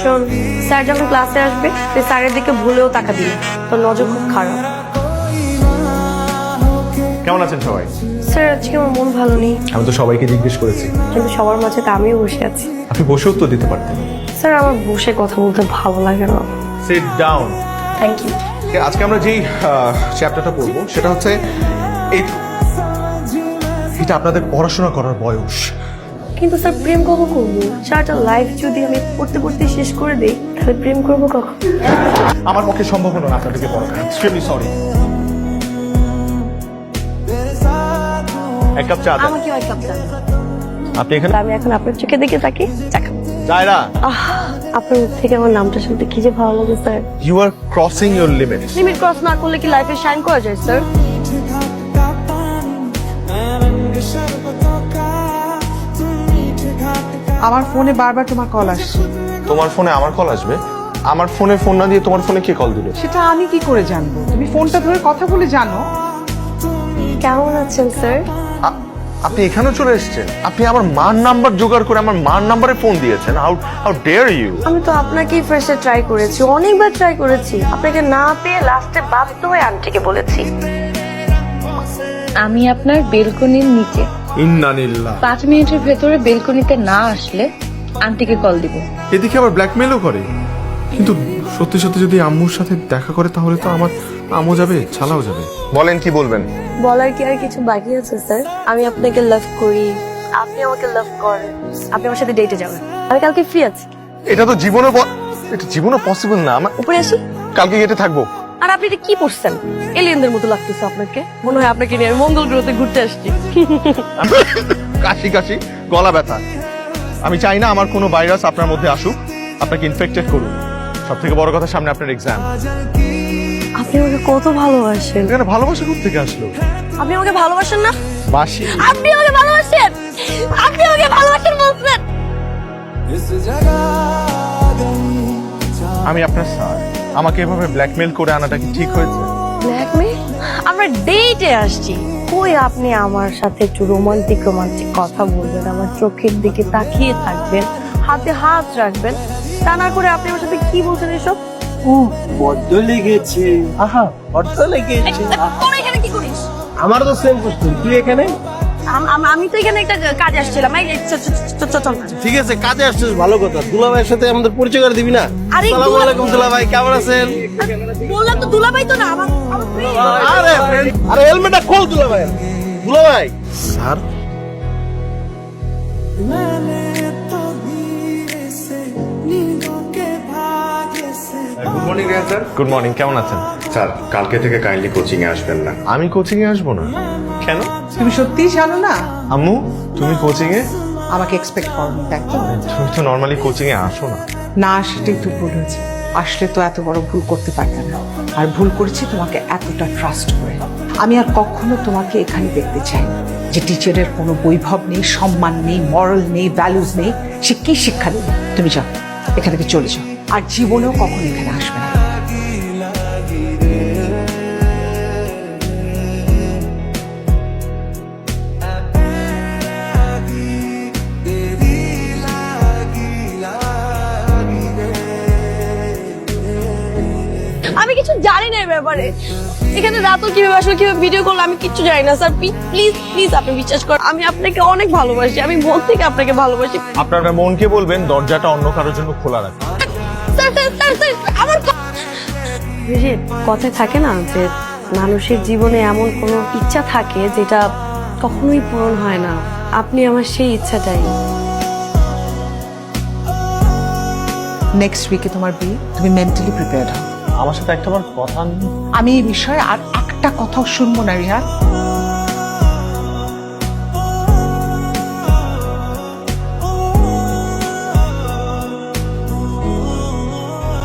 শোন, স্যার যখন ক্লাসে আসবে তুই স্যারের দিকে ভুলেও তাকাবি না, তোর নজর খুব খারাপ। কেমন আছেন সবাই? স্যার আজকে আমার মন ভালো নেই। আমি তো সবাইকে জিজ্ঞেস করেছি। কিন্তু সবার মাঝে তো আমিও বসে আছি। আপনি বসে উত্তর দিতে পারতেন। স্যার আমার বসে কথা বলতে ভালো লাগে না। Sit down. Thank you. আজকে আমরা যেই চ্যাপ্টারটা পড়বো সেটা হচ্ছে এটা আপনাদের পড়াশোনা করার বয়স। কিন্তু স্যার প্রেম কখন করবো? সারাটা লাইফ যদি আমি পড়তে পড়তে শেষ করে দিই তাহলে প্রেম করবো কখন? আমার পক্ষে সম্ভব হলো না আপনাদেরকে পড়ানো। Extremely sorry. এক কাপ চা দেন। আমাকে এক কাপ চা। আপনি এখানে? আমি এখন আপনার চোখে দিকে তাকি চা খাবো। জায়রা, আপনার মুখ থেকে আমার নামটা শুনতে কি যে ভালো লাগে sir. You are crossing your limit. Limit cross না করলে কি লাইফে শাইন করা যায় স্যার? আমার ফোনে বারবার তোমার কল আসছে। তোমার ফোনে আমার কল আসবে? আমার ফোনে ফোন না দিয়ে তোমার ফোনে কে কল দিবে? সেটা আমি কি করে জানবো? তুমি ফোনটা ধরে কথা বলে জানো। কেমন আছেন স্যার? আপনি এখানেও চলে এসেছেন? আপনি আমার মার নাম্বার জোগাড় করে আমার মার নাম্বারে ফোন দিয়েছেন? How dare you! আমি তো আপনাকেই ফার্স্টে ট্রাই করেছি, অনেকবার ট্রাই করেছি। আপনাকে না পেয়ে লাস্টে বাধ্য হয়ে আন্টিকে বলেছি। আমি আপনার বেলকনির নিচে। ইন্নানিল্লাহ। 5 মিনিটের ভেতরে বেলকনিতে না আসলে আন্টিকে কল দিব। এদিকে আবার ব্ল্যাকমেলও করে। কিন্তু সত্যি সত্যি যদি আম্মুর সাথে দেখা করে তাহলে তো আমার আম্মু যাবে, ছালাও যাবে। বলেন কি বলবেন? বলার কি আর কিছু বাকি আছে স্যার? আমি আপনাকে লাভ করি, আপনি আমাকে লাভ করেন, আপনি আমার সাথে ডেটে যাবেন। আমি কালকে ফ্রি আছি। এটা তো এটা জীবনে পসিবল না। আমার উপরে আসি। কালকে গেটে থাকবো। আর আপনি এটা কি পড়ছেন? এলিয়েনদের মতো লাগতেছে আপনাকে। মনে হয় আপনাকে নিয়ে আমি মঙ্গল গ্রহতে ঘুরতে আসছি। কাশি কাশি, গলা ব্যথা। আমি চাই না আমার কোনো ভাইরাস আপনার মধ্যে আসুক, আপনাকে ইনফেক্টেড করুক। সব থেকে বড় কথা, সামনে আপনার এক্সাম। আপনি আমাকে কত ভালোবাসেন। এখানে ভালোবাসা কোথা থেকে আসলো? আপনি আমাকে ভালোবাসেন না? বাসি। আপনি আমাকে ভালোবাসেন, আপনি আমাকে ভালোবাসেন বলছেন। আমি আপনার স্যার, আমাকে এভাবে ব্ল্যাকমেল করে আনাটা কি ঠিক হয়েছে? ব্ল্যাকমেল? আমরা ডেটে আসছি। কই আপনি আমার সাথে একটু রোমান্টিক কথা বলবেন, আমার চোখের দিকে তাকিয়ে থাকবেন, হাতে হাত রাখবেন। তা না করে আপনি আমার সাথে কি বলছেন এসব? বড্ড লেগেছে। আহা, বড্ড লেগেছে। তোরা এখানে কি করিস? আমার তো সেম প্রশ্ন, তুই এখানে? আমি তো এখানে একটা কাজে আসছিলাম। এই চল। ঠিক আছে, কাজে আসছিস, ভালো কথা। দুলাভাইয়ের সাথে আমাদের পরিচয় করে দিবি না? আরে আসসালামু আলাইকুম দুলাভাই, কেমন আছেন? বললাম তো দুলাভাই তো না, আমার আরে হেলমেটটা খোল দুলাভাই। দুলাভাই sir, good morning Riyan sir. Good morning, কেমন আছেন? স্যার, কালকে থেকে কাইন্ডলি কোচিং এ আসবেন না। আমি কোচিং এ আসবো না? কেন? তুমি সত্যিই জানো না? আম্মু, তুমি কোচিং এ? আমাকে এক্সপেক্ট করো তাই তো? তুমি তো নর্মালি কোচিং এ আসো না। না আসলেই তো ভুল হয়েছে। আসলে তো এত বড় ভুল করতে পারতে না। আর ভুল করেছি তোমাকে এতটা ট্রাস্ট করে। আমি আর কখনো তোমাকে এখানে দেখতে চাই না। যে টিচারের কোনো বৈভব নেই, সম্মান নেই, মরাল নেই, ভ্যালুজ নেই, সে কি শিক্ষা নেই? তুমি যাও, এখান থেকে চলে যাও। আর জীবনেও কখনো এখানে আসবে না। আমি কিছু জানি না এই ব্যাপারে। এখানে রাতুল কিভাবে আসলে কিভাবে ভিডিও করলো আমি কিচ্ছু জানি না স্যার। প্লিজ আপনি বিশ্বাস করেন, আমি আপনাকে অনেক ভালোবাসি। আমি মন থেকে আপনাকে ভালোবাসি। আপনার মনকে বলবেন দরজাটা অন্য কারোর জন্য খোলা রাখবেন। স্যার আমার কথায় থাকে না যে মানুষের জীবনে এমন কোনো ইচ্ছা থাকে যেটা কখনোই পূরণ হয় না। আপনি আমার সেই ইচ্ছাটাই। নেক্সট উইকে তোমার বিয়ে, তুমি মেন্টালি প্রিপেয়ার্ড হও। আমার সাথে একটাবার কথা আমি এই বিষয়ে আর একটা কথাও শুনবো না রিহান।